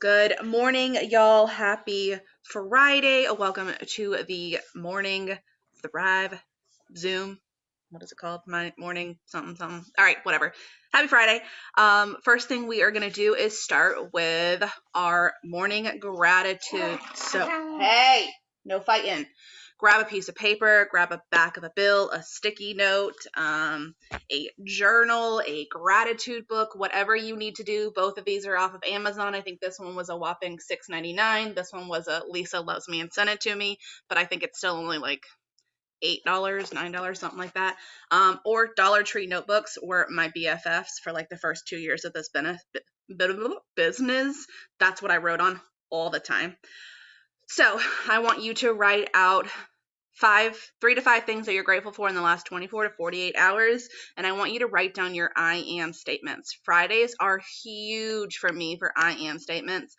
Good morning, y'all. Happy Friday. Welcome to the morning Thrive Zoom. What is it called? My morning something something. All right, whatever. Happy Friday. First thing we are gonna do is start with our morning gratitude. So hey, no fighting. Grab a piece of paper, grab a back of a bill, a sticky note, a journal, a gratitude book, whatever you need to do. Both of these are off of Amazon. I think this one was a whopping $6.99. This one was a Lisa Loves Me and sent it to me, but I think it's still only like $8, $9, something like that. Or Dollar Tree notebooks were my BFFs for like the first 2 years of this business. That's what I wrote on all the time. So I want you to write out 3 to 5 things that you're grateful for in the last 24 to 48 hours. And I want you to write down your I am statements. Fridays are huge for me for I am statements.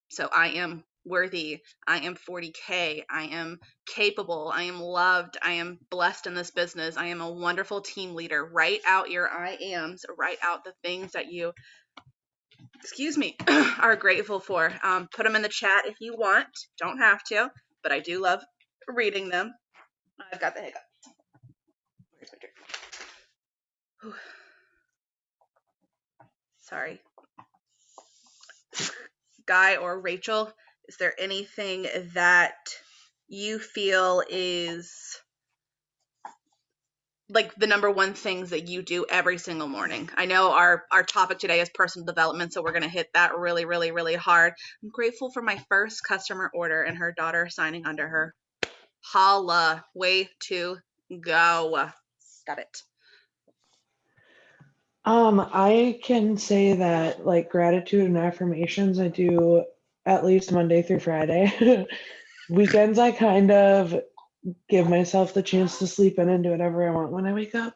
So I am worthy. I am 40K. I am capable. I am loved. I am blessed in this business. I am a wonderful team leader. Write out your I ams. Write out the things that you are grateful for. Put them in the chat if you want. Don't have to, but I do love reading them. I've got the hiccup. Where's my drink? Whew. Sorry. Skye or Rachael, is there anything that you feel is like the number one things that you do every single morning? I know our topic today is personal development, so we're going to hit that really, really, really hard. I'm grateful for my first customer order and her daughter signing under her. Holla, way to go. Got it. I can say that like gratitude and affirmations I do at least Monday through Friday. Weekends I kind of give myself the chance to sleep in and do whatever I want when I wake up,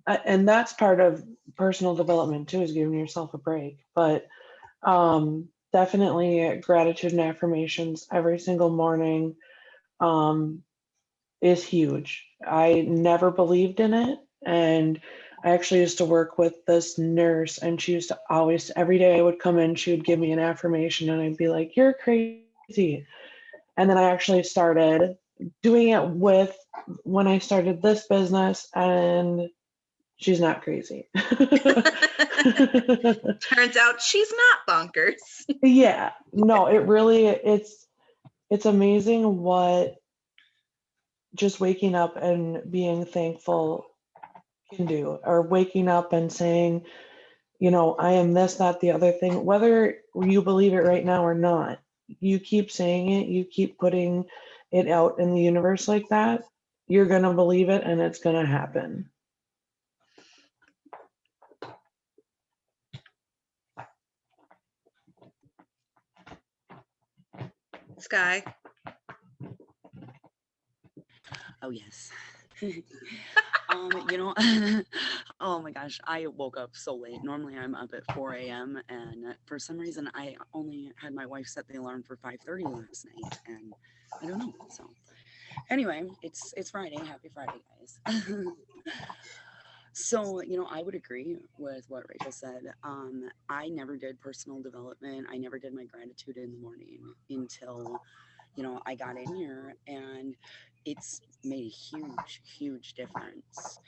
and that's part of personal development too, is giving yourself a break. But definitely gratitude and affirmations every single morning is huge. I never believed in it, and I actually used to work with this nurse, and she used to always, every day I would come in, she would give me an affirmation, and I'd be like, "You're crazy." And then I actually started doing it with when I started this business, and she's not crazy. Turns out she's not bonkers. Yeah, no, it's amazing what just waking up and being thankful can do, or waking up and saying, I am this, that, the other thing, whether you believe it right now or not. You keep saying it, you keep putting it out in the universe like that, you're going to believe it and it's going to happen. Skye. Oh, yes. Oh my gosh, I woke up so late. Normally I'm up at 4 a.m. and for some reason I only had my wife set the alarm for 5:30 last night, and I don't know. So anyway, it's Friday. Happy Friday, guys. So, I would agree with what Rachel said. I never did personal development. I never did my gratitude in the morning until I got in here, and it's made a huge, huge difference.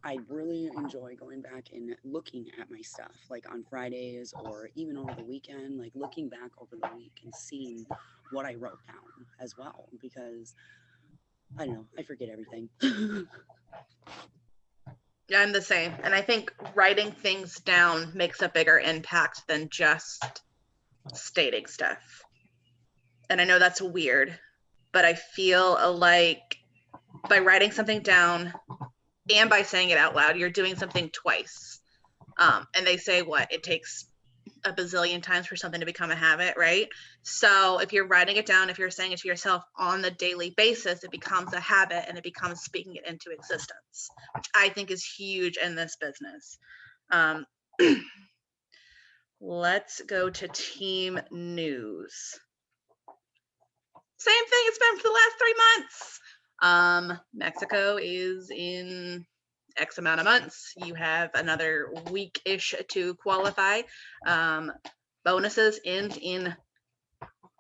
I really enjoy going back and looking at my stuff, like on Fridays or even over the weekend, like looking back over the week and seeing what I wrote down as well, because I don't know, I forget everything. Yeah, I'm the same. And I think writing things down makes a bigger impact than just stating stuff. And I know that's weird, but I feel like by writing something down and by saying it out loud, you're doing something twice. And they say it takes a bazillion times for something to become a habit, right? So if you're writing it down, if you're saying it to yourself on the daily basis, it becomes a habit and it becomes speaking it into existence, which I think is huge in this business. Let's go to team news. Same thing it's been for the last 3 months. Mexico is in X amount of months. You have another week-ish to qualify. Bonuses end in,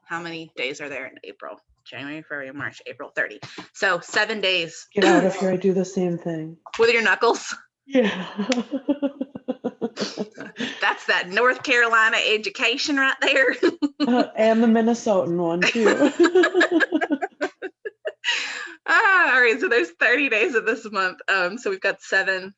how many days are there in April? January, February, March, April, 30. So 7 days. Get out of here. I do the same thing. With your knuckles. Yeah. That's that North Carolina education right there. And the Minnesotan one too. All right, so there's 30 days of this month. So we've got 7,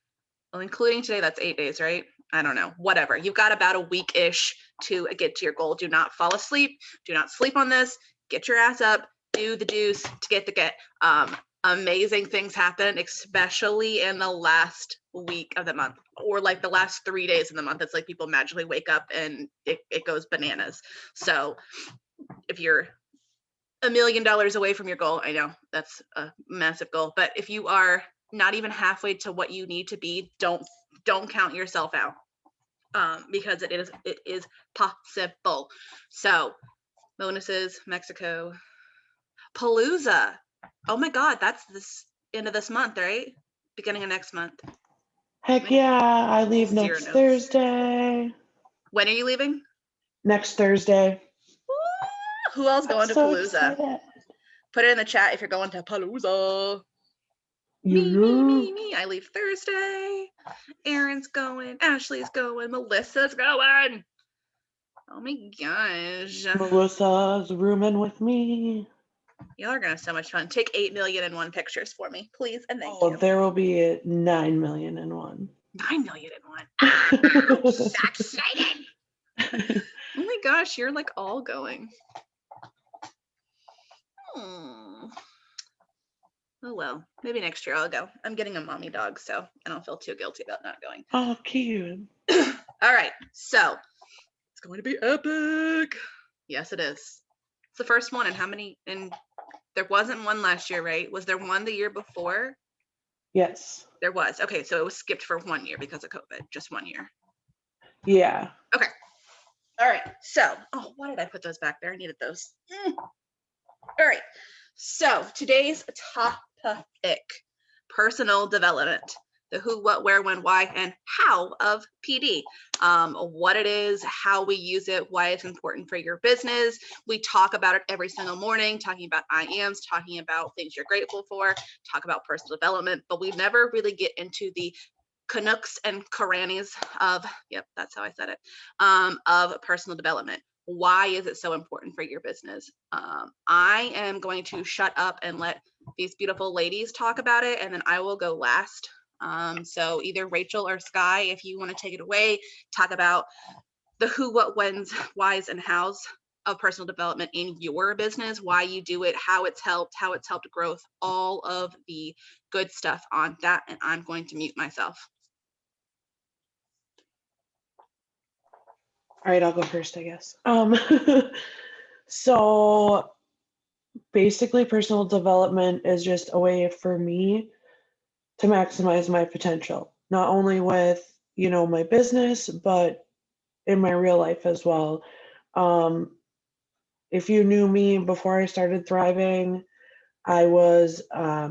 well, including today, that's 8 days, right? I don't know, whatever. You've got about a week-ish to get to your goal. Do not fall asleep. Do not sleep on this. Get your ass up. Do the juice to get the get. Amazing things happen, especially in the last week of the month, or like the last 3 days of the month. It's like people magically wake up and it goes bananas. So if you're $1 million away from your goal, I know that's a massive goal, but if you are not even halfway to what you need to be, don't count yourself out, because it is possible. So bonuses, Mexico, Palooza. Oh my God, that's this end of this month, right? Beginning of next month. Heck yeah, I leave Zero next notes. Thursday. When are you leaving? Next Thursday. Who else going to So Palooza? excited. Put it in the chat if you're going to Palooza. You Me. I leave Thursday. Erin's going. Ashley's going. Melissa's going. Oh my gosh. Melissa's rooming with me. Y'all are gonna have so much fun. Take 8 million and 1 pictures for me, please, and thank Oh, you. there will be 9 million and 1. 9 million and 1. So excited. Oh my gosh, you're like all going. Oh well, maybe next year I'll go. I'm getting a mommy dog, so I don't feel too guilty about not going. Oh, cute. All right, so it's going to be epic. Yes, it is. It's the first one, and how many? And there wasn't one last year, right? Was there one the year before? Yes. There was. Okay, so it was skipped for 1 year because of COVID. Just 1 year. Yeah. Okay. All right. So, oh, why did I put those back there? I needed those. All right. So today's topic: personal development. The who, what, where, when, why, and how of PD. What it is, how we use it, why it's important for your business. We talk about it every single morning, talking about I ams, talking about things you're grateful for, talk about personal development, but we never really get into the Canucks and Crannies of, yep, that's how I said it, of personal development. Why is it so important for your business? I am going to shut up and let these beautiful ladies talk about it, and then I will go last. So either Rachael or Skye, if you want to take it away, talk about the who, what, whens, whys, and hows of personal development in your business, why you do it, how it's helped growth, all of the good stuff on that. And I'm going to mute myself. All right, I'll go first, I guess. So basically, personal development is just a way for me to maximize my potential, not only with, my business, but in my real life as well. If you knew me before I started thriving, I was, I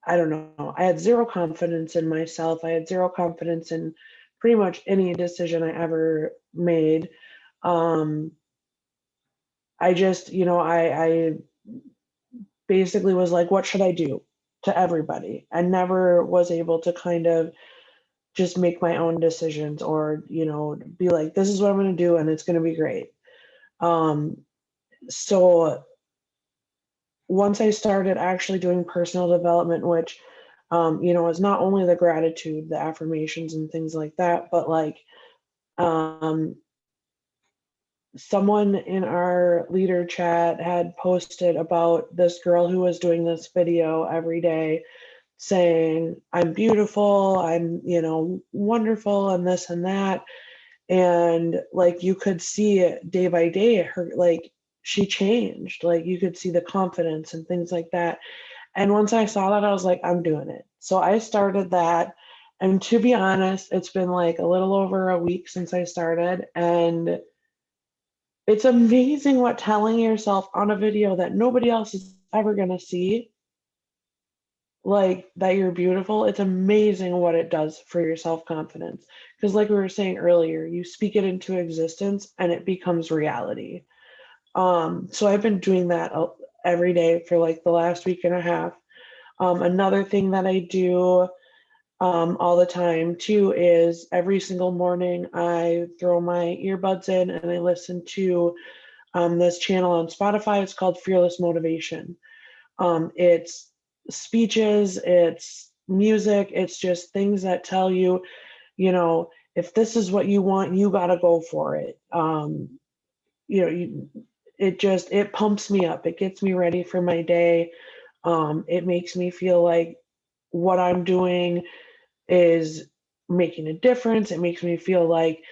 don't know, I had zero confidence in myself. I had zero confidence in pretty much any decision I ever made. I just, I basically was like, what should I do, to everybody? I never was able to kind of just make my own decisions or, be like, this is what I'm going to do and it's going to be great. So once I started actually doing personal development, which, is not only the gratitude, the affirmations and things like that, but like, someone in our leader chat had posted about this girl who was doing this video every day saying, I'm beautiful, I'm, wonderful, and this and that. And like, you could see it day by day, her, like, she changed, like, you could see the confidence and things like that. And once I saw that, I was like, I'm doing it. So I started that. And to be honest, it's been like a little over a week since I started. And it's amazing what telling yourself on a video that nobody else is ever going to see like that you're beautiful, it's amazing what it does for your self-confidence. Because like we were saying earlier, you speak it into existence and it becomes reality. So I've been doing that every day for like the last week and a half. Another thing that I do all the time too is every single morning I throw my earbuds in and I listen to this channel on Spotify. It's called Fearless Motivation. It's speeches, it's music, it's just things that tell you, you know, if this is what you want, you got to go for it. You know, it pumps me up. It gets me ready for my day. It makes me feel like what I'm doing is making a difference. It makes me feel like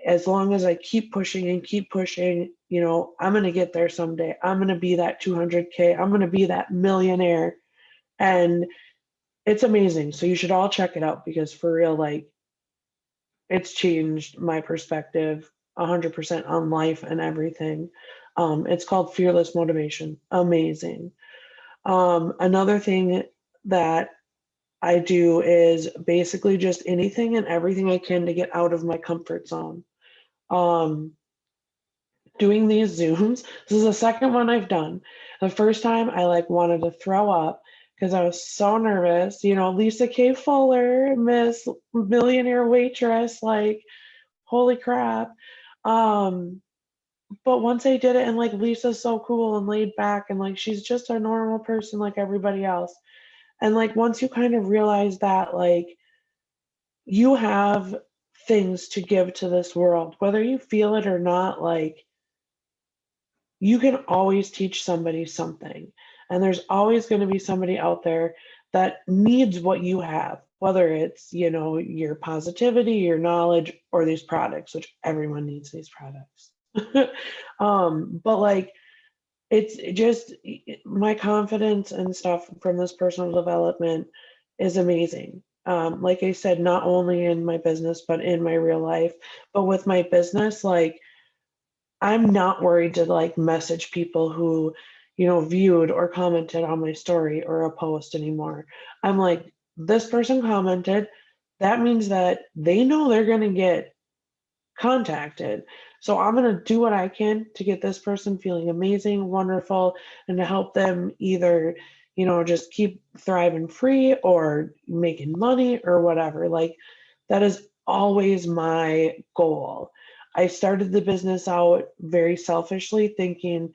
as long as I keep pushing and keep pushing, you know, I'm going to get there someday. I'm going to be that 200K. I'm going to be that millionaire. And it's amazing. So you should all check it out because for real, like it's changed my perspective 100% on life and everything. It's called Fearless Motivation. Amazing. Another thing that I do is basically just anything and everything I can to get out of my comfort zone. Um, Doing these Zooms, this is the second one I've done. The first time I like wanted to throw up because I was so nervous. You know, Lisa K. Fuller, Miss Millionaire Waitress, like, holy crap. Um, but once I did it, and like Lisa's so cool and laid back, and like she's just a normal person like everybody else. And like once you kind of realize that, like, you have things to give to this world, whether you feel it or not, like you can always teach somebody something. And there's always going to be somebody out there that needs what you have, whether it's, you know, your positivity, your knowledge, or these products, which everyone needs these products. But like, it's just my confidence and stuff from this personal development is amazing. Like I said, not only in my business, but in my real life. But with my business, like, I'm not worried to like message people who, you know, viewed or commented on my story or a post anymore. I'm like, this person commented. That means that they know they're going to get contacted. So I'm going to do what I can to get this person feeling amazing, wonderful, and to help them either, you know, just keep thriving free or making money or whatever. Like, that is always my goal. I started the business out very selfishly, thinking,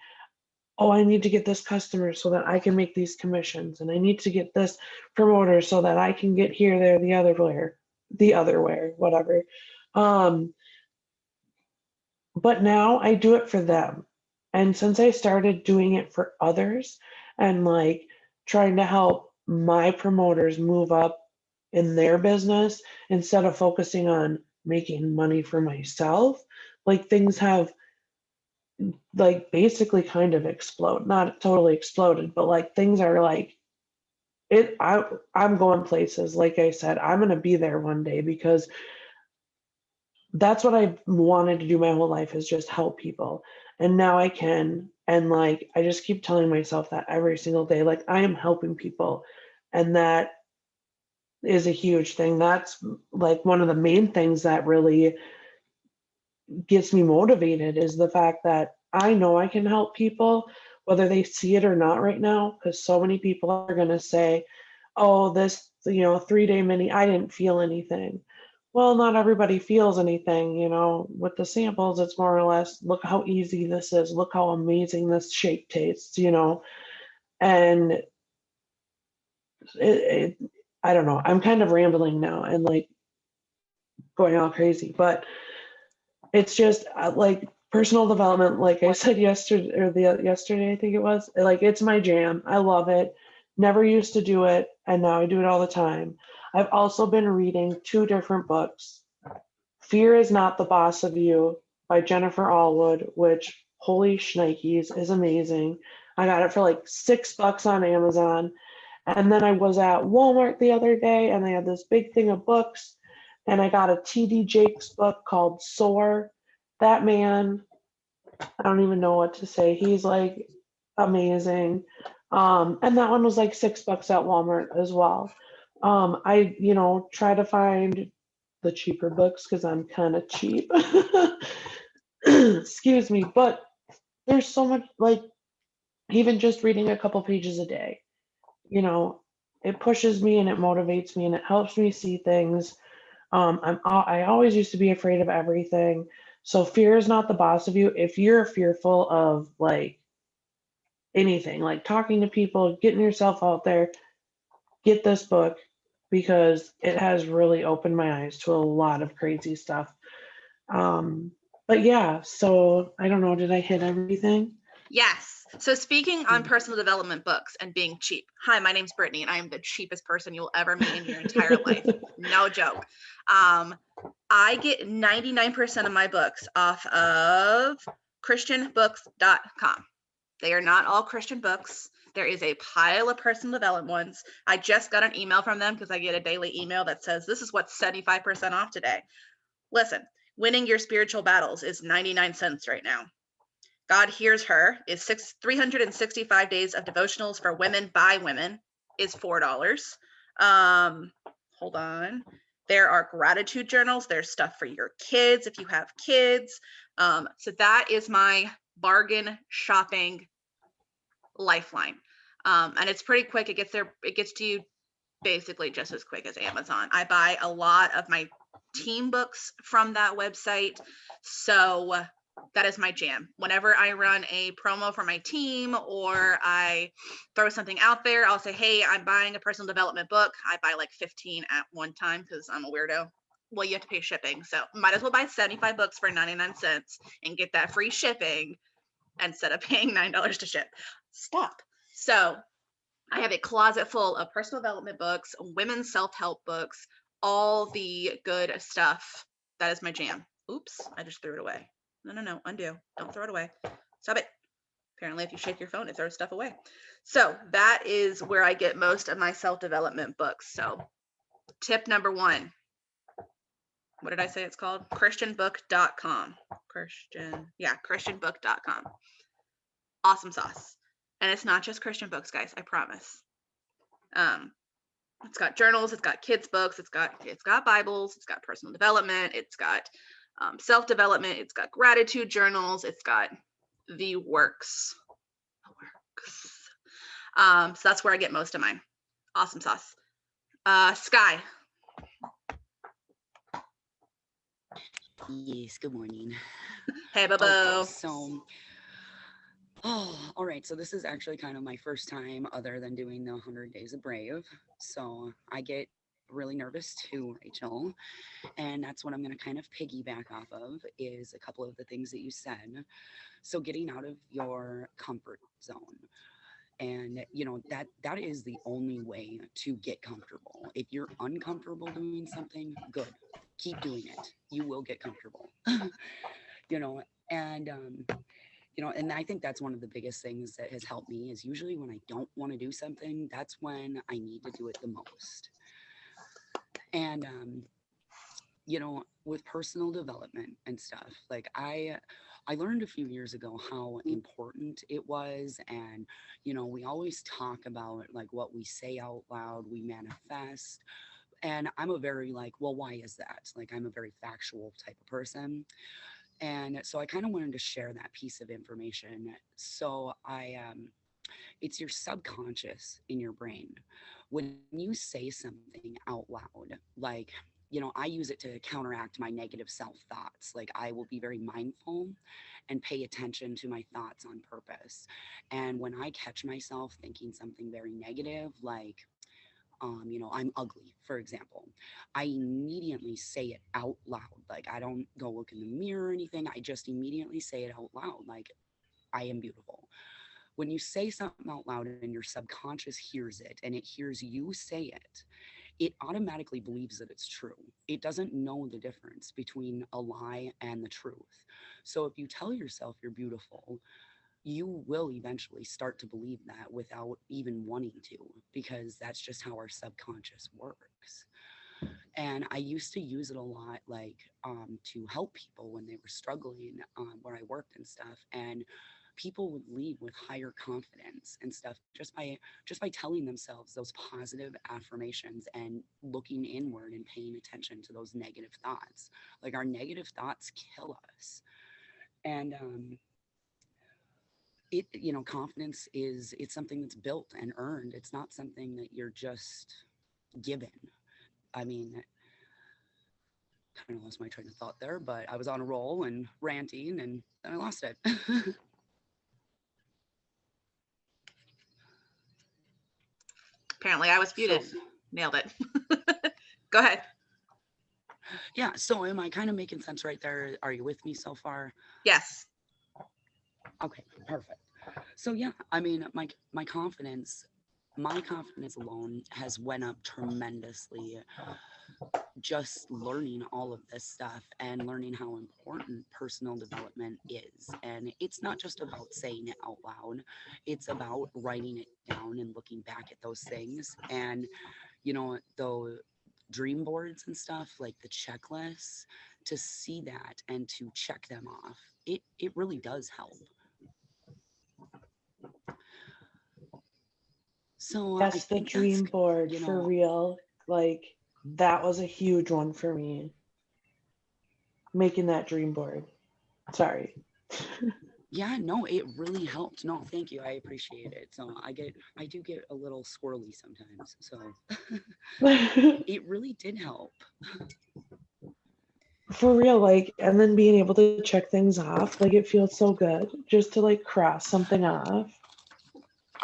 oh, I need to get this customer so that I can make these commissions, and I need to get this promoter so that I can get here, there, the other way, whatever. Um, but now I do it for them. And since I started doing it for others and like trying to help my promoters move up in their business instead of focusing on making money for myself, like things have like basically kind of explode, not totally exploded, but like things are like I'm going places. Like I said, I'm going to be there one day because that's what I've wanted to do my whole life, is just help people. And now I can. And like, I just keep telling myself that every single day, like, I am helping people. And that is a huge thing. That's like one of the main things that really gets me motivated, is the fact that I know I can help people, whether they see it or not right now, because so many people are going to say, oh, this, you know, 3-day mini, I didn't feel anything. Well, not everybody feels anything, you know. With the samples, it's more or less, look how easy this is, look how amazing this shake tastes, you know. And it I don't know, I'm kind of rambling now and like going all crazy, but it's just like personal development, like I said yesterday, or the yesterday I think it was, like, it's my jam. I love it. Never used to do it, and now I do it all the time. I've also been reading 2 different books. Fear is Not the Boss of You by Jennifer Allwood, which, holy shnikes, is amazing. I got it for like $6 on Amazon. And then I was at Walmart the other day and they had this big thing of books, and I got a TD Jakes book called Soar. That man, I don't even know what to say. He's like amazing. And that one was like $6 at Walmart as well. I, try to find the cheaper books because I'm kind of cheap. Excuse me, but there's so much, like, even just reading a couple pages a day, you know, it pushes me and it motivates me and it helps me see things. I always used to be afraid of everything. So fear is not the boss of you. If you're fearful of like anything, like talking to people, getting yourself out there, get this book because it has really opened my eyes to a lot of crazy stuff. Um, but yeah, so I don't know, did I hit everything? Yes. So speaking on personal development books and being cheap. Hi, my name's Brittany, and I am the cheapest person you'll ever meet in your entire life. No joke. I get 99% of my books off of christianbooks.com. They are not all Christian books. There is a pile of personal development ones. I just got an email from them because I get a daily email that says this is what's 75% off today. Listen, winning your spiritual battles is 99 cents right now. God Hears Her is 365 days of devotionals for women by women is $4. Hold on. There are gratitude journals. There's stuff for your kids if you have kids. So that is my bargain shopping lifeline. And it's pretty quick. It gets to you basically just as quick as Amazon. I buy a lot of my team books from that website. So that is my jam. Whenever I run a promo for my team or I throw something out there, I'll say, hey, I'm buying a personal development book. I buy like 15 at one time because I'm a weirdo. Well, you have to pay shipping. So might as well buy 75 books for 99 cents and get that free shipping instead of paying $9 to ship. Stop. So I have a closet full of personal development books, women's self-help books, all the good stuff. That is my jam. Oops, I just threw it away. No, undo. Don't throw it away. Stop it. Apparently, if you shake your phone, it throws stuff away. So that is where I get most of my self-development books. So tip number 1. What did I say it's called? christianbook.com. christianbook.com. Awesome sauce. And it's not just Christian books, guys, I promise. It's got journals, it's got kids books, it's got Bibles, it's got personal development, it's got self-development, it's got gratitude journals, it's got the works. So that's where I get most of mine. Awesome sauce. Skye. Yes, good morning. Hey, Bobo. Okay, so, all right. So this is actually kind of my first time other than doing the 100 Days of Brave. So I get really nervous too, Rachel. And that's what I'm going to kind of piggyback off of is a couple of the things that you said. So getting out of your comfort zone. And that is the only way to get comfortable. If you're uncomfortable doing something, good. Keep doing it. You will get comfortable. you know, and and I think that's one of the biggest things that has helped me is usually when I don't want to do something, that's when I need to do it the most. And with personal development and stuff, like I learned a few years ago how important it was. And we always talk about like what we say out loud, we manifest. And I'm a very like, well, why is that? Like, I'm a very factual type of person. And so I kind of wanted to share that piece of information. So it's your subconscious in your brain. When you say something out loud, like, I use it to counteract my negative self thoughts. Like, I will be very mindful and pay attention to my thoughts on purpose. And when I catch myself thinking something very negative, like, I'm ugly, for example, I immediately say it out loud. Like, I don't go look in the mirror or anything. I just immediately say it out loud. Like, I am beautiful. When you say something out loud and your subconscious hears it and it hears you say it automatically believes that it's true. It doesn't know the difference between a lie and the truth. So if you tell yourself you're beautiful, you will eventually start to believe that without even wanting to, because that's just how our subconscious works. And I used to use it a lot, like to help people when they were struggling where I worked and stuff. And people would leave with higher confidence and stuff just by telling themselves those positive affirmations and looking inward and paying attention to those negative thoughts. Like our negative thoughts kill us. And confidence it's something that's built and earned. It's not something that you're just given. I mean, kind of lost my train of thought there, but I was on a roll and ranting and then I lost it. Apparently I was muted. So, Nailed it. Go ahead. yeah, so am I kind of making sense right there? Are you with me so far? Yes. Okay, perfect. So yeah, I mean, my confidence alone has went up tremendously just learning all of this stuff and learning how important personal development is. And it's not just about saying it out loud, it's about writing it down and looking back at those things. And, the dream boards and stuff, like the checklists, to see that and to check them off, it really does help. So I Yes, the think that's, dream board you for know, real. Like that was a huge one for me. Making that dream board. Sorry. yeah, no, it really helped. No, thank you. I appreciate it. So I do get a little squirrely sometimes. So it really did help. For real, like, and then being able to check things off, like it feels so good just to like cross something off.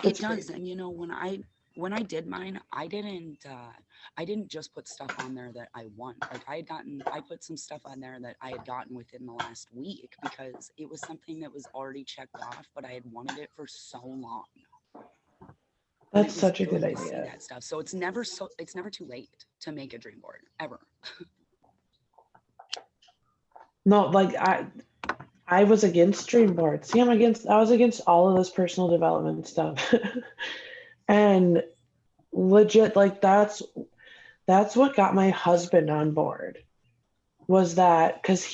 It It's does. crazy. And when I did mine, I didn't just put stuff on there that I want. Like I put some stuff on there that I had gotten within the last week because it was something that was already checked off, but I had wanted it for so long. And it That's was such a good good to see idea. that stuff. So it's never too late to make a dream board ever. No, like I was against dream boards. See, I was against all of this personal development stuff. And legit, like that's what got my husband on board was that because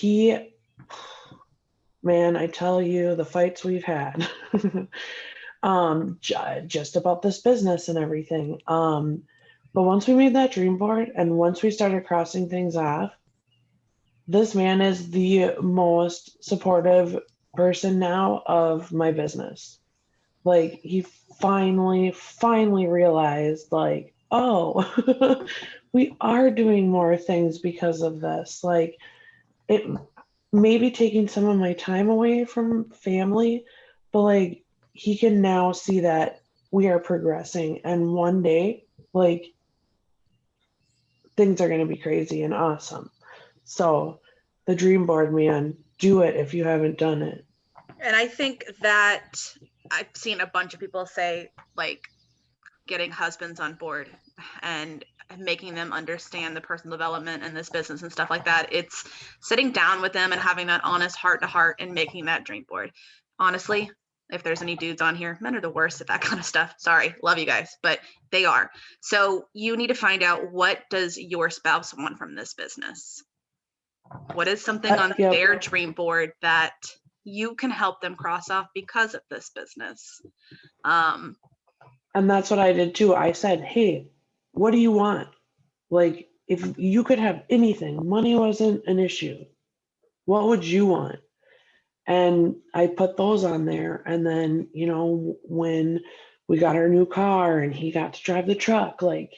man, I tell you, the fights we've had, just about this business and everything. But once we made that dream board and once we started crossing things off, this man is the most supportive person now of my business. Like he finally realized like, oh, we are doing more things because of this. Like it may be taking some of my time away from family, but like he can now see that we are progressing and one day like things are going to be crazy and awesome. So the dream board, man, do it if you haven't done it. And I think that I've seen a bunch of people say, like, getting husbands on board and making them understand the personal development and this business and stuff like that. It's sitting down with them and having that honest heart to heart and making that dream board. Honestly, if there's any dudes on here, men are the worst at that kind of stuff. Sorry, love you guys, but they are. So you need to find out, what does your spouse want from this business? What is something on Yep. their dream board that you can help them cross off because of this business? And that's what I did too. I said, hey, what do you want? Like, if you could have anything, money wasn't an issue. What would you want? And I put those on there. And then, when we got our new car and he got to drive the truck, like,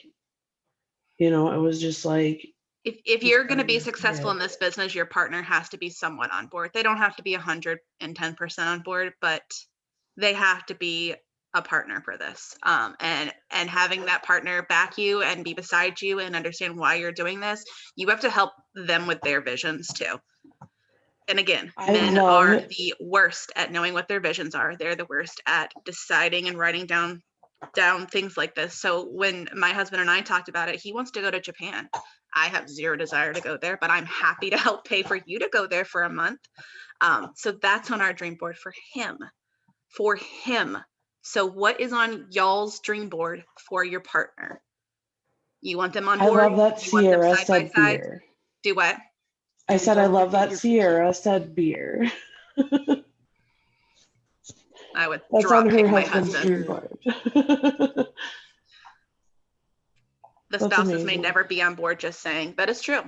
it was just like, if you're going to be successful in this business, your partner has to be somewhat on board. They don't have to be 110% on board, but they have to be a partner for this. And having that partner back you and be beside you and understand why you're doing this, you have to help them with their visions too. And again, men are the worst at knowing what their visions are. They're the worst at deciding and writing down things like this. So when my husband and I talked about it, he wants to go to Japan. I have zero desire to go there, but I'm happy to help pay for you to go there for a month. So that's on our dream board for him. So what is on y'all's dream board for your partner? You want them on board? I love that Sierra said beer. Do what? I said, I love that Sierra said beer. I would That's on drop her kick my husband's dream husband. board. The That's spouses may amazing. never be on board, just saying. That is true.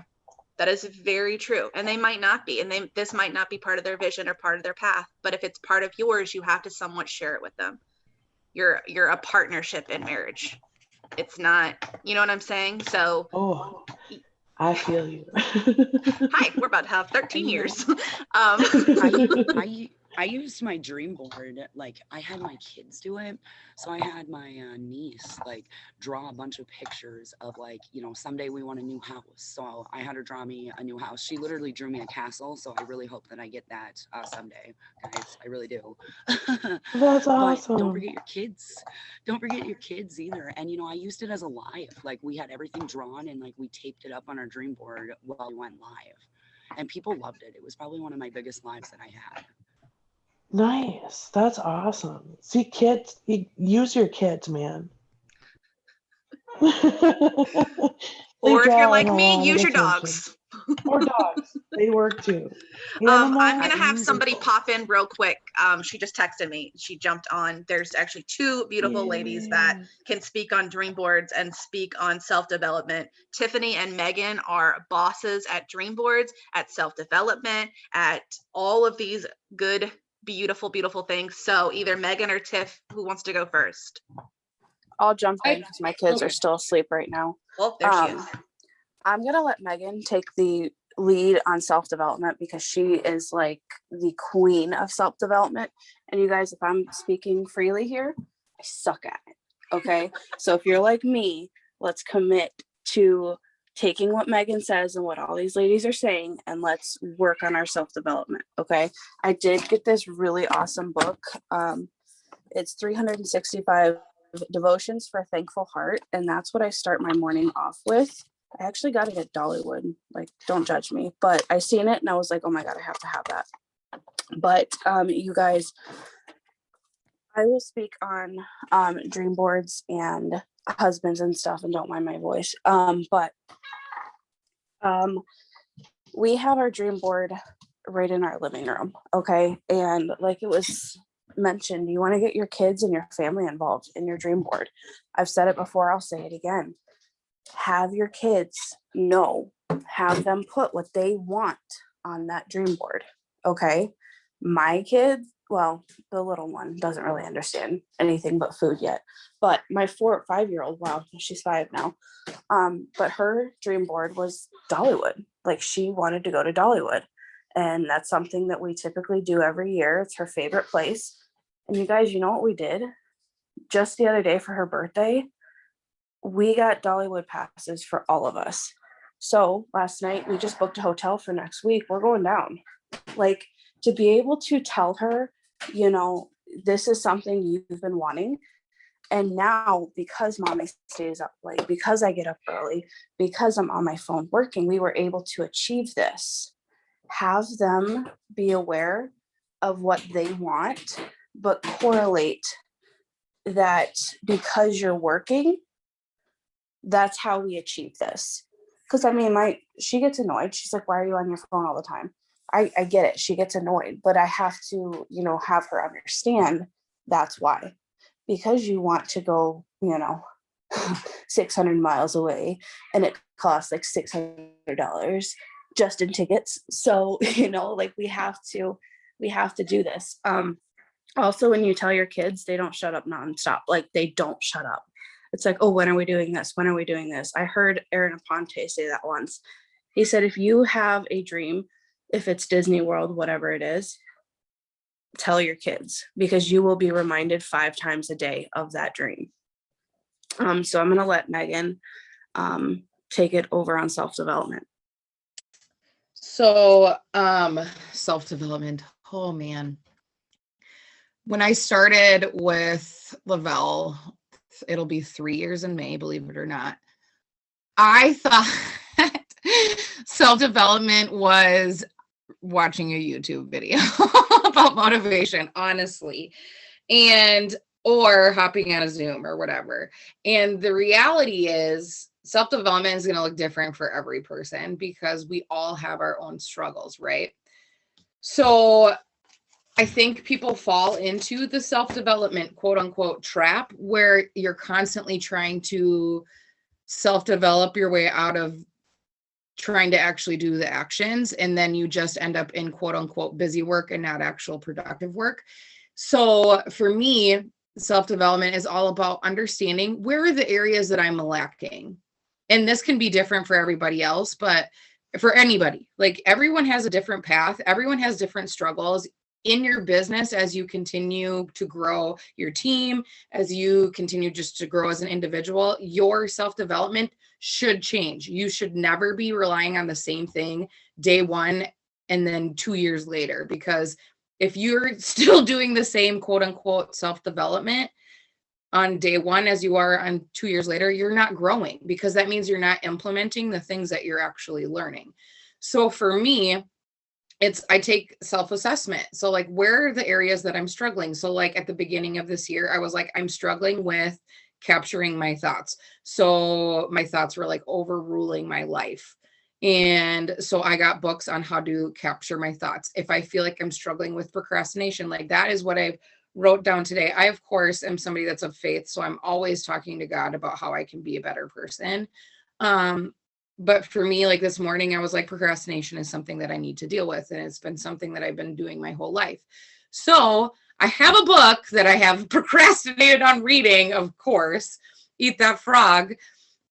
That is very true. And they might not be. And this might not be part of their vision or part of their path. But if it's part of yours, you have to somewhat share it with them. You're a partnership in marriage. It's not, you know what I'm saying? So Oh, I feel you. hi, we're about to have 13 And, years. I used my dream board. Like, I had my kids do it. So I had my niece like draw a bunch of pictures of, like, someday we want a new house. So I had her draw me a new house. She literally drew me a castle. So I really hope that I get that someday, guys. I really do. That's But awesome. don't forget your kids. Don't forget your kids either. And I used it as a live. Like, we had everything drawn and like we taped it up on our dream board while we went live. And people loved it. It was probably one of my biggest lives that I had. Nice. That's awesome. See, kids, use your kids, man. Or if you're like a me, lot of use your attention. dogs. Or dogs. They work too. I'm Animals. gonna have somebody pop in real quick. She just texted me. She jumped on. There's actually two beautiful ladies that Yeah. can speak on dream boards and speak on self-development. Tiffany and Meaghan are bosses at dream boards, at self-development, at all of these good, beautiful things. So either Meaghan or Tiff, who wants to go first? I'll jump in because my kids are still asleep right now. Well, there she is. I'm going to let Meaghan take the lead on self-development because she is like the queen of self-development. And you guys, if I'm speaking freely here, I suck at it. Okay. So if you're like me, let's commit to taking what Meaghan says and what all these ladies are saying, and let's work on our self-development. Okay. I did get this really awesome book. It's 365 devotions for a thankful heart. And that's what I start my morning off with. I actually got it at Dollywood. Like, don't judge me, but I seen it and I was like, oh my God, I have to have that. But you guys, I will speak on dream boards and husbands and stuff, and don't mind my voice. But we have our dream board right in our living room. Okay. And like it was mentioned, you want to get your kids and your family involved in your dream board. I've said it before, I'll say it again. Have your kids have them put what they want on that dream board. Okay. My kids, well, the little one doesn't really understand anything but food yet, but my 4 or 5-year-old, wow, she's 5 now. But her dream board was Dollywood. Like, she wanted to go to Dollywood, and that's something that we typically do every year. It's her favorite place. And you guys, you know what we did just the other day for her birthday? We got Dollywood passes for all of us. So last night we just booked a hotel for next week. We're going down. Like, to be able to tell her, this is something you've been wanting. And now, because mommy stays up late, because I get up early, because I'm on my phone working, we were able to achieve this. Have them be aware of what they want, but correlate that because you're working, that's how we achieve this. Because I mean, she gets annoyed. She's like, why are you on your phone all the time? I get it. She gets annoyed, but I have to, have her understand that's why. Because you want to go, 600 miles away, and it costs like $600 just in tickets. So, like we have to do this. Also, when you tell your kids, they don't shut up nonstop. Like, they don't shut up. It's like, oh, when are we doing this? When are we doing this? I heard Aaron Aponte say that once. He said, if you have a dream, if it's Disney World, whatever it is, tell your kids, because you will be reminded 5 times a day of that dream. So I'm going to let Meaghan take it over on self-development. So self-development. Oh man. When I started with Lavelle, it'll be 3 years in May, believe it or not. I thought self-development was watching a YouTube video about motivation, honestly, or hopping on a Zoom or whatever. And the reality is self-development is going to look different for every person because we all have our own struggles, right? So I think people fall into the self-development, quote unquote, trap where you're constantly trying to self-develop your way out of trying to actually do the actions. And then you just end up in quote unquote busy work and not actual productive work. So for me, self-development is all about understanding where are the areas that I'm lacking. And this can be different for everybody else, but for anybody, like everyone has a different path. Everyone has different struggles in your business as you continue to grow your team, as you continue just to grow as an individual. Your self-development should change. You should never be relying on the same thing day one and then 2 years later, because if you're still doing the same quote unquote self-development on day one as you are on 2 years later, you're not growing, because that means you're not implementing the things that you're actually learning. So for me, I take self-assessment. So like, where are the areas that I'm struggling? So like at the beginning of this year, I was like, I'm struggling with capturing my thoughts. So my thoughts were like overruling my life. And so I got books on how to capture my thoughts. If I feel like I'm struggling with procrastination, like that is what I wrote down today. I, of course, am somebody that's of faith. So I'm always talking to God about how I can be a better person. But for me, like this morning, I was like, procrastination is something that I need to deal with. And it's been something that I've been doing my whole life. So I have a book that I have procrastinated on reading, of course, Eat That Frog.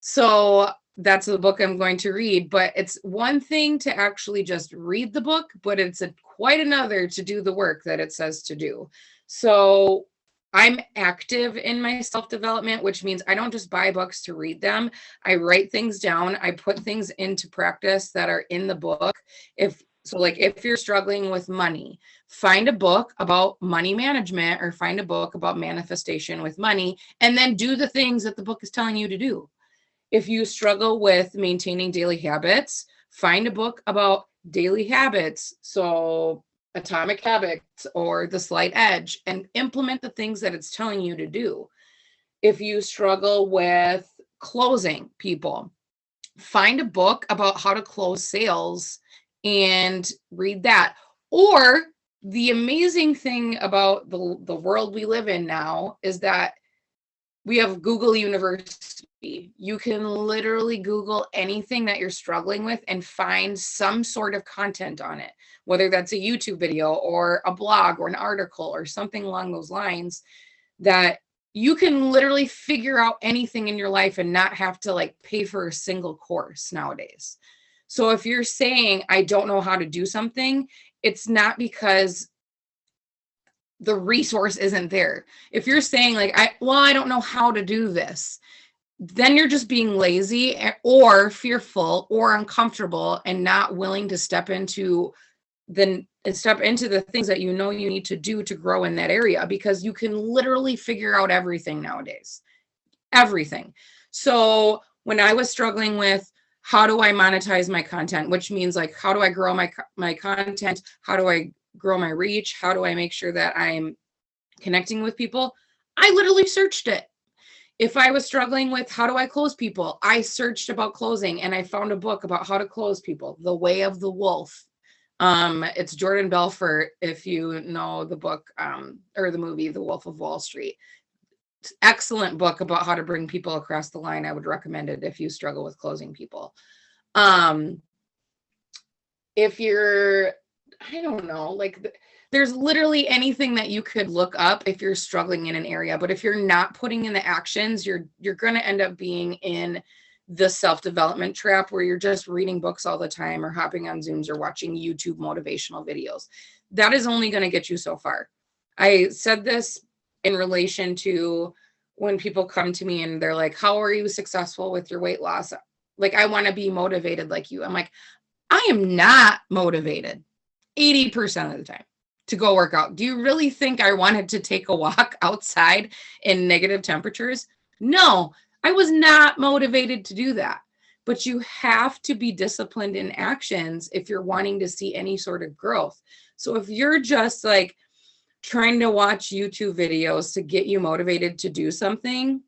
So that's the book I'm going to read. But it's one thing to actually just read the book, but it's quite another to do the work that it says to do. So I'm active in my self-development, which means I don't just buy books to read them. I write things down. I put things into practice that are in the book. If you're struggling with money, find a book about money management or find a book about manifestation with money, and then do the things that the book is telling you to do. If you struggle with maintaining daily habits, find a book about daily habits. So Atomic Habits or The Slight Edge, and implement the things that it's telling you to do. If you struggle with closing people, find a book about how to close sales and read that. Or the amazing thing about the world we live in now is that we have Google University. You can literally Google anything that you're struggling with and find some sort of content on it, whether that's a YouTube video or a blog or an article or something along those lines, that you can literally figure out anything in your life and not have to like pay for a single course nowadays. So if you're saying, I don't know how to do something, it's not because the resource isn't there. If you're saying like, I don't know how to do this, then you're just being lazy or fearful or uncomfortable and not willing to step into the things that you know you need to do to grow in that area, because you can literally figure out everything nowadays. Everything. So when I was struggling with how do I monetize my content, which means like, how do I grow my content? How do I grow my reach? How do I make sure that I'm connecting with people? I literally searched it. If I was struggling with how do I close people, I searched about closing and I found a book about how to close people, The Way of the Wolf. It's Jordan Belfort, if you know the book or the movie, The Wolf of Wall Street. Excellent book about how to bring people across the line. I would recommend it if you struggle with closing people. If you're, I don't know, like there's literally anything that you could look up if you're struggling in an area. But if you're not putting in the actions, you're going to end up being in the self-development trap where you're just reading books all the time or hopping on Zooms or watching YouTube motivational videos. That is only going to get you so far. I said this in relation to when people come to me and they're like, how are you successful with your weight loss? Like, I want to be motivated like you. I'm like, I am not motivated 80% of the time to go work out. Do you really think I wanted to take a walk outside in negative temperatures? No, I was not motivated to do that. But you have to be disciplined in actions if you're wanting to see any sort of growth. So if you're just like trying to watch YouTube videos to get you motivated to do something,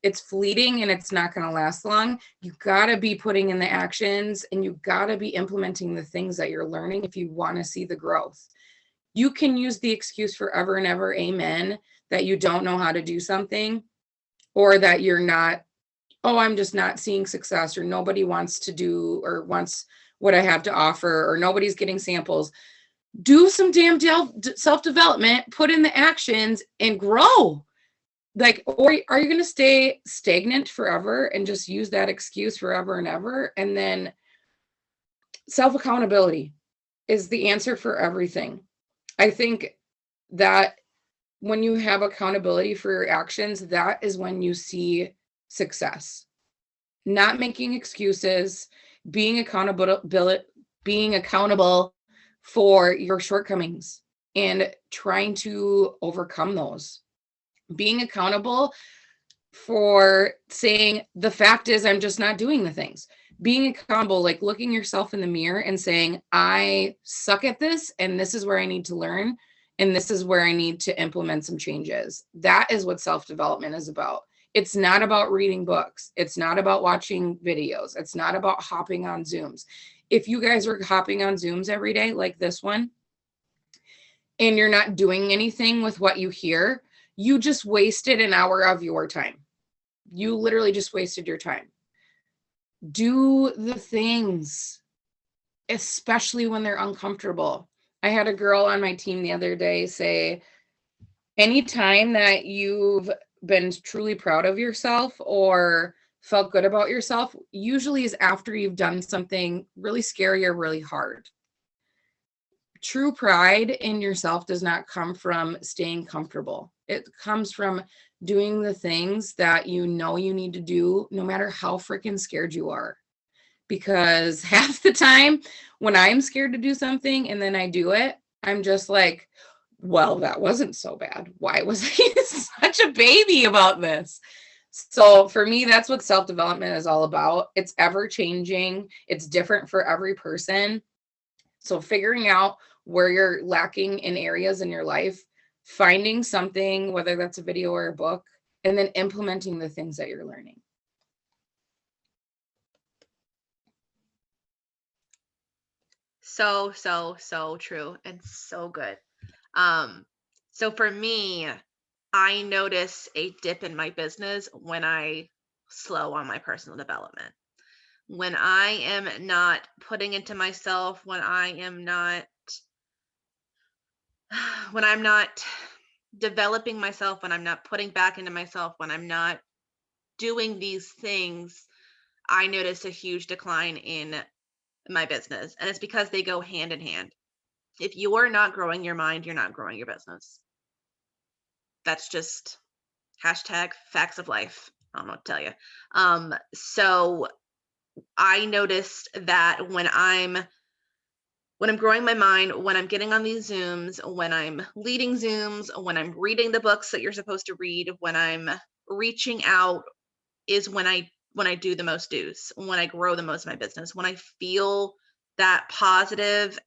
it's fleeting and it's not going to last long. You got to be putting in the actions and you got to be implementing the things that you're learning if you want to see the growth. You can use the excuse forever and ever, amen, that you don't know how to do something, or that you're not, oh, I'm just not seeing success, or nobody wants to do or wants what I have to offer, or nobody's getting samples. Do some damn self-development, put in the actions and grow. Like, or are you going to stay stagnant forever and just use that excuse forever and ever? And then self-accountability is the answer for everything. I think that when you have accountability for your actions, that is when you see success. Not making excuses, being accountable for your shortcomings and trying to overcome those. Being accountable for saying, the fact is, I'm just not doing the things. Being accountable, like looking yourself in the mirror and saying, I suck at this, and this is where I need to learn, and this is where I need to implement some changes. That is what self-development is about. It's not about reading books. It's not about watching videos. It's not about hopping on Zooms. If you guys are hopping on Zooms every day, like this one, and you're not doing anything with what you hear, you just wasted an hour of your time. You literally just wasted your time. Do the things, especially when they're uncomfortable. I had a girl on my team the other day say, anytime that you've been truly proud of yourself or felt good about yourself, usually is after you've done something really scary or really hard. True pride in yourself does not come from staying comfortable. It comes from doing the things that you know you need to do, no matter how freaking scared you are. Because half the time when I'm scared to do something and then I do it, I'm just like, well, that wasn't so bad. Why was I such a baby about this? So for me, that's what self-development is all about. It's ever changing. It's different for every person. So figuring out where you're lacking in areas in your life, finding something, whether that's a video or a book, and then implementing the things that you're learning. So true and so good. So for me, I notice a dip in my business when I slow on my personal development. When I am not putting into myself, when I'm not developing myself, when I'm not putting back into myself, when I'm not doing these things, I notice a huge decline in my business. And it's because they go hand in hand. If you are not growing your mind, you're not growing your business. That's just hashtag facts of life. I don't know what to tell you. So I noticed that when I'm growing my mind, when I'm getting on these Zooms, when I'm leading Zooms, when I'm reading the books that you're supposed to read, when I'm reaching out, is when I do the most do's, when I grow the most of my business, when I feel that positive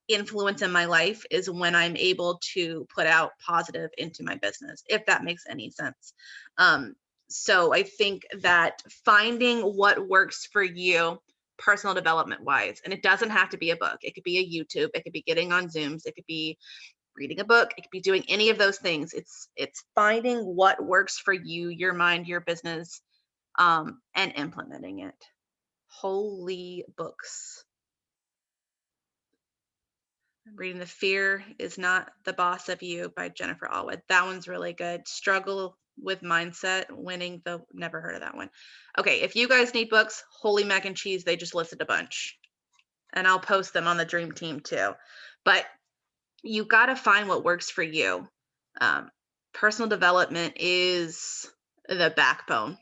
influence in my life is when I'm able to put out positive into my business, if that makes any sense. So I think that finding what works for you personal development wise, and it doesn't have to be a book. It could be a YouTube. It could be getting on Zooms. It could be reading a book. It could be doing any of those things. It's finding what works for you, your mind, your business, and implementing it. Holy books. I'm reading The Fear Is Not the Boss of You by Jennifer Allwood. That one's really good. Struggle with Mindset, never heard of that one. Okay, if you guys need books, holy mac and cheese, they just listed a bunch. And I'll post them on the Dream Team too. But you got to find what works for you. Personal development is the backbone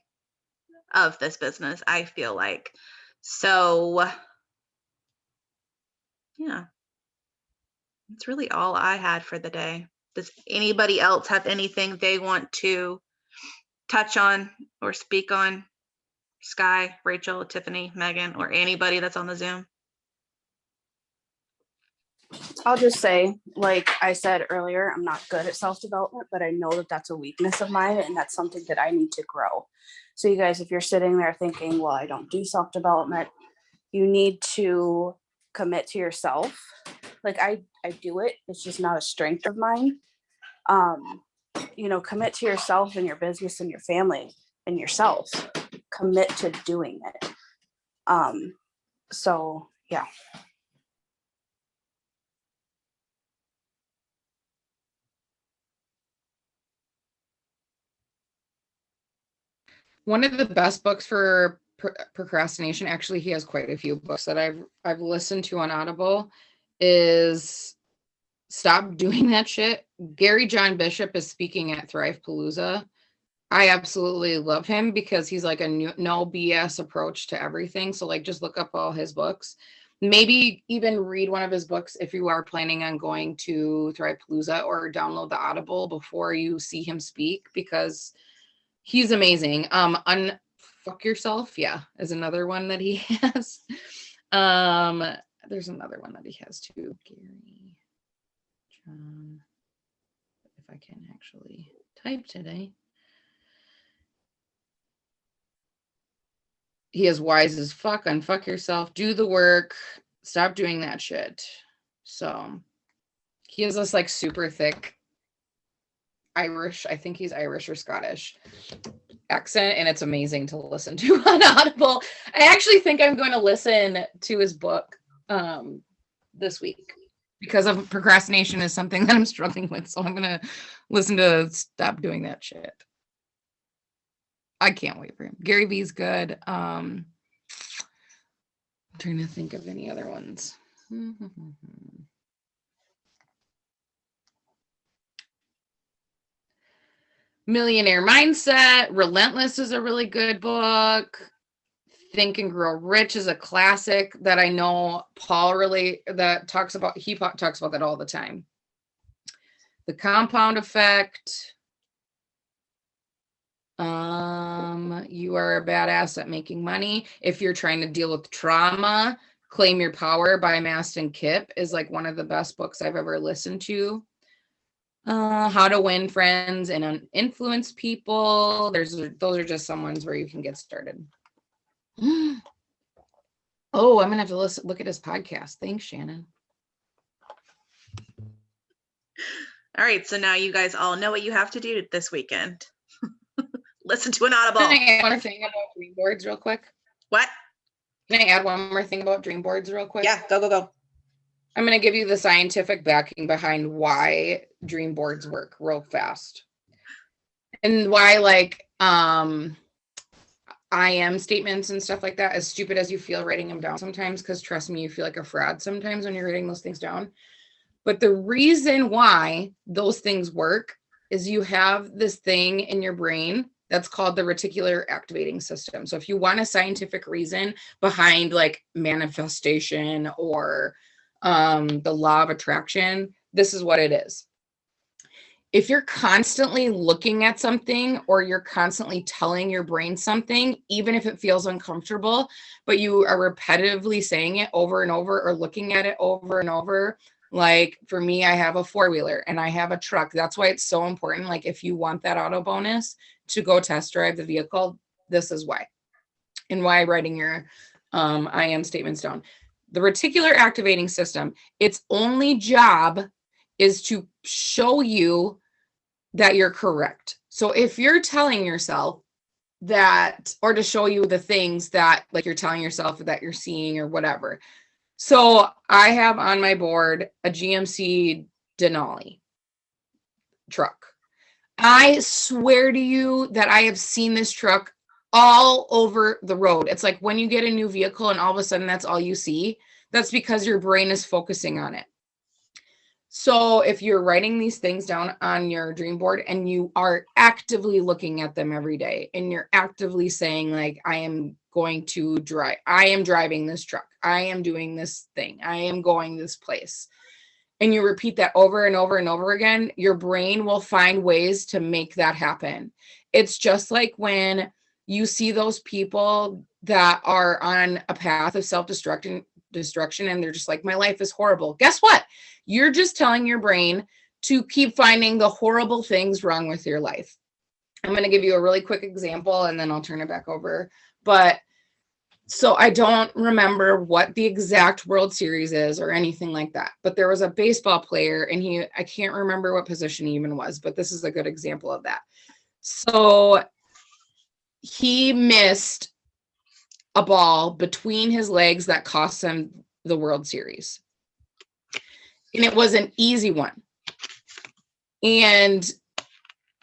of this business, I feel like. So, yeah. That's really all I had for the day. Does anybody else have anything they want to touch on or speak on? Skye, Rachael, Tiffany, Meaghan, or anybody that's on the Zoom? I'll just say, like I said earlier, I'm not good at self-development, but I know that that's a weakness of mine, and that's something that I need to grow. So you guys, if you're sitting there thinking, well, I don't do self-development, you need to commit to yourself Like I do it. It's just not a strength of mine. Commit to yourself and your business and your family and yourself. Commit to doing it. So yeah. One of the best books for procrastination, actually, he has quite a few books that I've listened to on Audible, is Stop Doing That Shit. Gary John Bishop is speaking at Thrive Palooza. I absolutely love him because he's like a no BS approach to everything. So like, just look up all his books. Maybe even read one of his books if you are planning on going to Thrive Palooza, or download the Audible before you see him speak, because he's amazing. Unfuck Yourself, yeah, is another one that he has. There's another one that he has too. Gary John, if I can actually type today. He is Wise as Fuck, Unfuck Yourself, Do the Work, Stop Doing That Shit. So he has this like super thick Irish, I think he's Irish or Scottish accent, and it's amazing to listen to on Audible. I actually think I'm going to listen to his book this week, because of procrastination is something that I'm struggling with. So I'm going to listen to Stop Doing That Shit. I can't wait for him. Gary Vee's good. I'm trying to think of any other ones. Millionaire Mindset. Relentless is a really good book. Think and Grow Rich is a classic that I know Paul talks about. He talks about that all the time. The Compound Effect. You Are a Badass at Making Money. If you're trying to deal with trauma, Claim Your Power by Mastin Kipp is like one of the best books I've ever listened to. How to Win Friends and Influence People. Those are just some ones where you can get started. Oh, I'm gonna have to look at his podcast. Thanks, Shannon. All right, so now you guys all know what you have to do this weekend. Listen to an Audible. Can I add one thing about dream boards real quick? What? Can I add one more thing about dream boards real quick? Yeah, go. I'm going to give you the scientific backing behind why dream boards work real fast. And why, like, I am statements and stuff like that, as stupid as you feel writing them down sometimes, because trust me, you feel like a fraud sometimes when you're writing those things down. But the reason why those things work is you have this thing in your brain that's called the reticular activating system. So if you want a scientific reason behind like manifestation or the law of attraction, this is what it is. If you're constantly looking at something, or you're constantly telling your brain something, even if it feels uncomfortable, but you are repetitively saying it over and over, or looking at it over and over. Like for me, I have a 4-wheeler and I have a truck. That's why it's so important. Like if you want that auto bonus to go test drive the vehicle, this is why. And why writing your I am statements down. The reticular activating system, its only job is to show you that you're correct. So if you're telling yourself that, or to show you the things that like you're telling yourself that you're seeing or whatever. So I have on my board a GMC Denali truck. I swear to you that I have seen this truck all over the road. It's like when you get a new vehicle and all of a sudden that's all you see, that's because your brain is focusing on it. So if you're writing these things down on your dream board and you are actively looking at them every day, and you're actively saying like, I am driving this truck, I am doing this thing, I am going this place, and you repeat that over and over and over again, your brain will find ways to make that happen. It's just like when you see those people that are on a path of self-destruction, and they're just like, my life is horrible. Guess what? You're just telling your brain to keep finding the horrible things wrong with your life. I'm going to give you a really quick example and then I'll turn it back over. But So I don't remember what the exact World Series is or anything like that, but there was a baseball player and I can't remember what position he even was, but this is a good example of that. So he missed a ball between his legs that cost him the World Series. And it was an easy one. And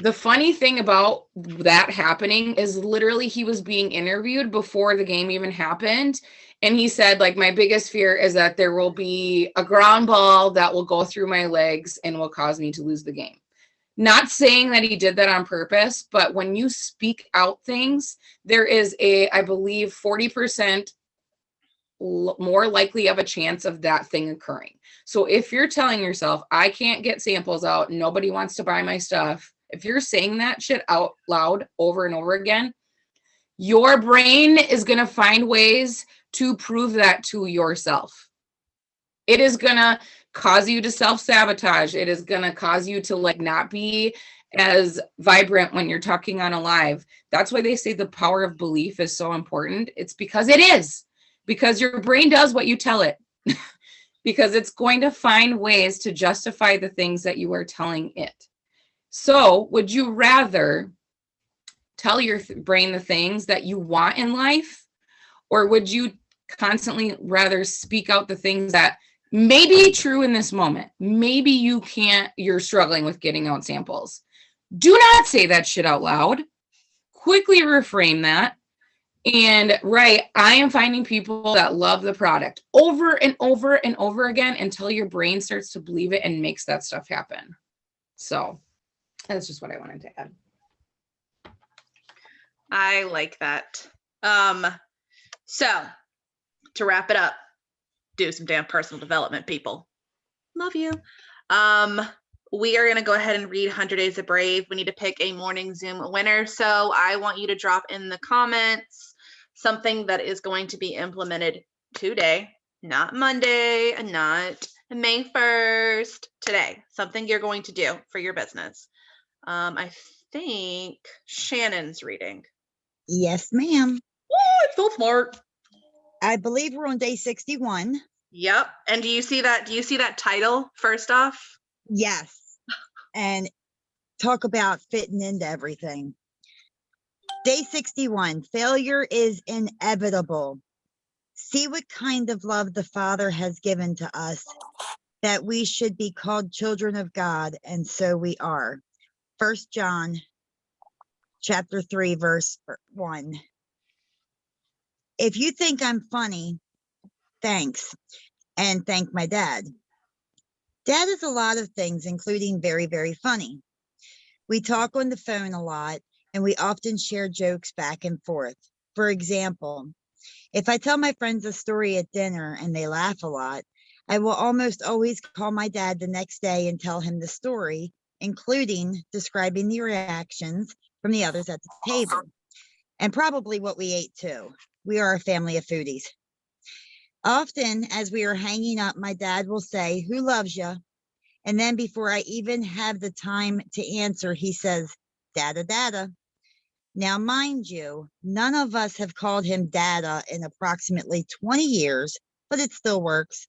the funny thing about that happening is literally he was being interviewed before the game even happened. And he said, like, my biggest fear is that there will be a ground ball that will go through my legs and will cause me to lose the game. Not saying that he did that on purpose, but when you speak out things, there is I believe, 40% more likely of a chance of that thing occurring. So if you're telling yourself, I can't get samples out, nobody wants to buy my stuff, if you're saying that shit out loud over and over again, your brain is going to find ways to prove that to yourself. It is going to cause you to self-sabotage. It is going to cause you to like not be as vibrant when you're talking on a live. That's why they say the power of belief is so important. It's because it is. Because your brain does what you tell it. Because it's going to find ways to justify the things that you are telling it. So would you rather tell your brain the things that you want in life? Or would you constantly rather speak out the things that may be true in this moment? Maybe you're struggling with getting out samples. Do not say that shit out loud. Quickly reframe that. And I am finding people that love the product over and over and over again until your brain starts to believe it and makes that stuff happen. So that's just what I wanted to add. I like that. So to wrap it up, do some damn personal development, people. Love you. We are going to go ahead and read 100 Days of Brave. We need to pick a morning Zoom winner. So I want you to drop in the comments something that is going to be implemented today, not Monday, and not May 1st, today. Something you're going to do for your business. I think Shannon's reading. Yes, ma'am. Woo, it's so smart. I believe we're on day 61. Yep. And do you see that title first off? Yes. And talk about fitting into everything. Day 61, failure is inevitable. See what kind of love the Father has given to us, that we should be called children of God, and so we are. 1 John chapter 3, verse 1. If you think I'm funny, thanks. And thank my dad. Dad is a lot of things, including very, very funny. We talk on the phone a lot, and we often share jokes back and forth. For example, if I tell my friends a story at dinner and they laugh a lot, I will almost always call my dad the next day and tell him the story, including describing the reactions from the others at the table, and probably what we ate too. We are a family of foodies. Often, as we are hanging up, my dad will say, "Who loves you?" And then before I even have the time to answer, he says, "Dada, dada." Now, mind you, none of us have called him Dada in approximately 20 years, but it still works.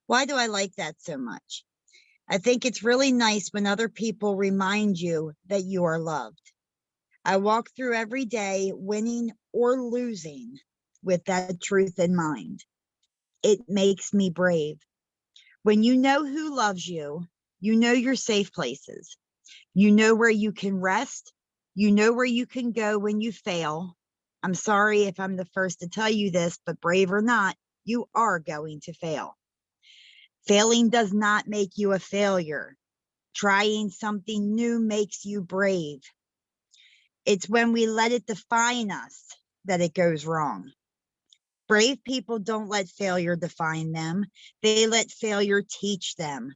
Why do I like that so much? I think it's really nice when other people remind you that you are loved. I walk through every day, winning or losing, with that truth in mind. It makes me brave. When you know who loves you, you know your safe places. You know where you can rest. You know where you can go when you fail. I'm sorry if I'm the first to tell you this, but brave or not, you are going to fail. Failing does not make you a failure. Trying something new makes you brave. It's when we let it define us that it goes wrong. Brave people don't let failure define them. They let failure teach them.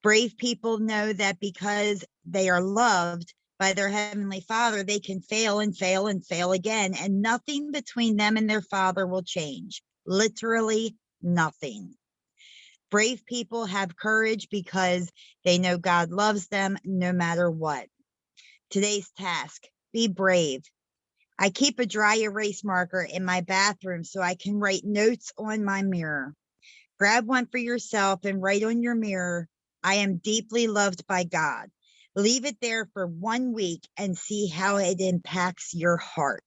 Brave people know that because they are loved by their Heavenly Father, they can fail and fail and fail again, and nothing between them and their Father will change. Literally nothing. Brave people have courage because they know God loves them no matter what. Today's task, be brave. I keep a dry erase marker in my bathroom so I can write notes on my mirror. Grab one for yourself and write on your mirror, I am deeply loved by God. Leave it there for 1 week and see how it impacts your heart.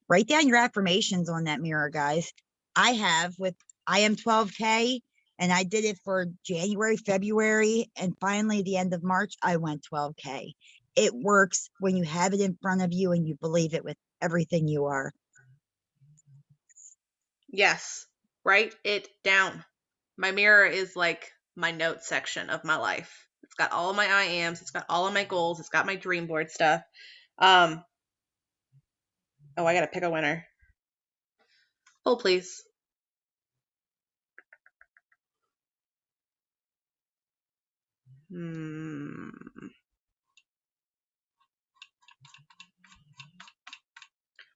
Write down your affirmations on that mirror, guys. I am 12K, and I did it for January, February, and finally the end of March, I went 12K. It works when you have it in front of you and you believe it with everything you are. Yes. Write it down. My mirror is like my notes section of my life. It's got all of my I ams. It's got all of my goals. It's got my dream board stuff. Oh, I gotta pick a winner. Hold, please.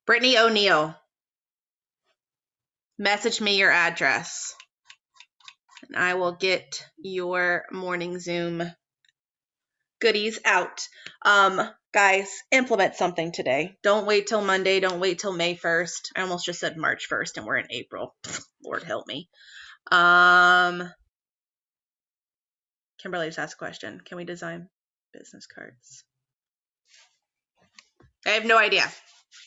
Brittany O'Neill. Message me your address, and I will get your morning Zoom goodies out. Guys, implement something today. Don't wait till Monday. Don't wait till May 1st. I almost just said March 1st, and we're in April. Lord help me. Kimberly just asked a question. Can we design business cards? I have no idea,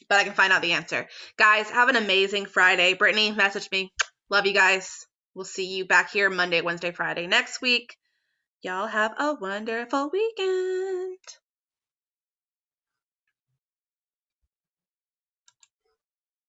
but I can find out the answer. Guys, have an amazing Friday. Brittany, message me. Love you guys. We'll see you back here Monday, Wednesday, Friday next week. Y'all have a wonderful weekend.